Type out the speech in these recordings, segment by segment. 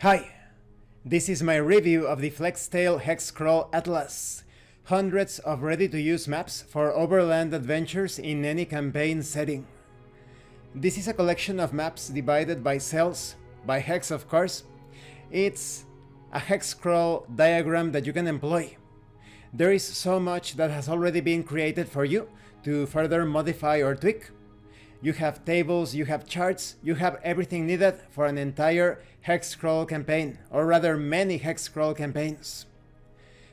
Hi, this is my review of the FlexTale Hexcrawl Atlas. Hundreds of ready-to-use maps for overland adventures in any campaign setting. This is a collection of maps divided by cells, by hex of course. It's a hexcrawl diagram that you can employ. There is so much that has already been created for you to further modify or tweak. You have tables, you have charts, you have everything needed for an entire hexcrawl campaign, or rather many hexcrawl campaigns.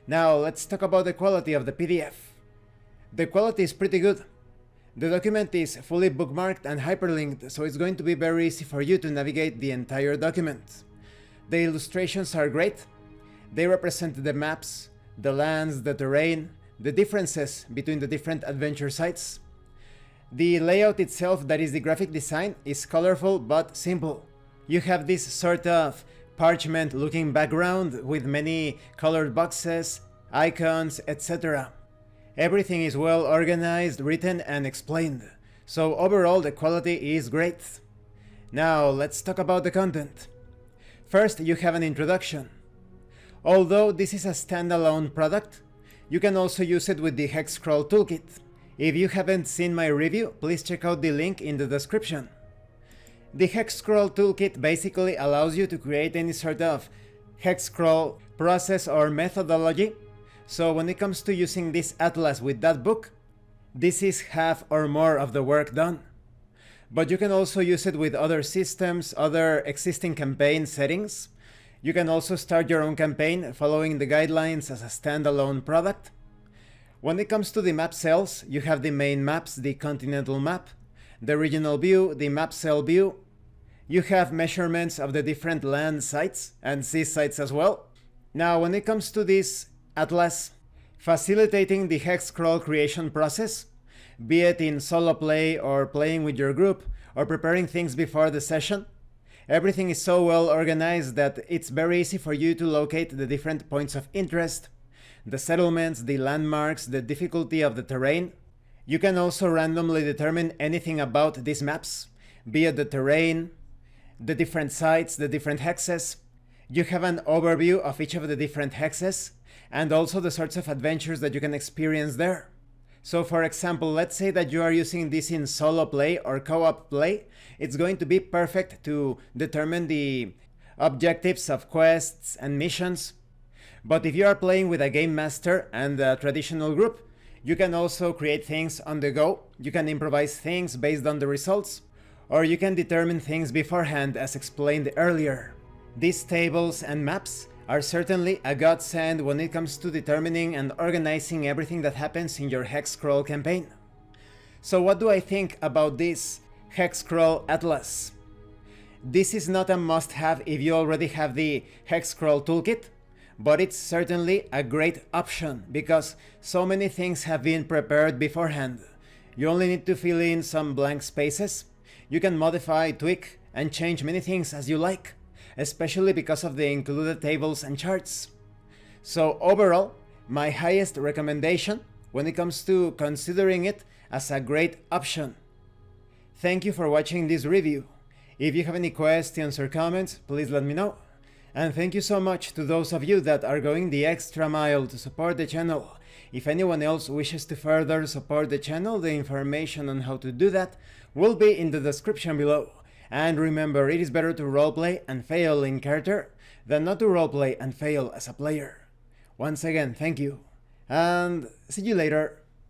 Now let's talk about the quality of the PDF. The quality is pretty good. The document is fully bookmarked and hyperlinked, so it's going to be very easy for you to navigate the entire document. The illustrations are great. They represent the maps, the lands, the terrain, the differences between the different adventure sites. The layout itself, that is the graphic design, is colorful but simple. You have this sort of parchment looking background with many colored boxes, icons, etc. Everything is well organized, written and explained, so overall the quality is great. Now let's talk about the content. First, you have an introduction. Although this is a standalone product, you can also use it with the Hexcrawl Toolkit. If you haven't seen my review, please check out the link in the description. The Hexcrawl Toolkit basically allows you to create any sort of hexcrawl process or methodology. So when it comes to using this atlas with that book, this is half or more of the work done. But you can also use it with other systems, other existing campaign settings. You can also start your own campaign following the guidelines as a standalone product. When it comes to the map cells, you have the main maps, the continental map, the regional view, the map cell view. You have measurements of the different land sites and sea sites as well. Now, when it comes to this atlas, facilitating the hexcrawl creation process, be it in solo play or playing with your group or preparing things before the session, everything is so well organized that it's very easy for you to locate the different points of interest, the settlements, the landmarks, the difficulty of the terrain. You can also randomly determine anything about these maps, be it the terrain, the different sites, the different hexes. You have an overview of each of the different hexes, and also the sorts of adventures that you can experience there. So for example, let's say that you are using this in solo play or co-op play. It's going to be perfect to determine the objectives of quests and missions. But if you are playing with a game master and a traditional group, you can also create things on the go. You can improvise things based on the results, or you can determine things beforehand as explained earlier. These tables and maps are certainly a godsend when it comes to determining and organizing everything that happens in your hexcrawl campaign. So what do I think about this Hexcrawl Atlas? This is not a must-have if you already have the Hexcrawl Toolkit, but it's certainly a great option because so many things have been prepared beforehand. You only need to fill in some blank spaces. You can modify, tweak, and change many things as you like, especially because of the included tables and charts. So overall, my highest recommendation when it comes to considering it as a great option. Thank you for watching this review. If you have any questions or comments, please let me know. And thank you so much to those of you that are going the extra mile to support the channel. If anyone else wishes to further support the channel, the information on how to do that will be in the description below. And remember, it is better to roleplay and fail in character than not to roleplay and fail as a player. Once again, thank you, and see you later.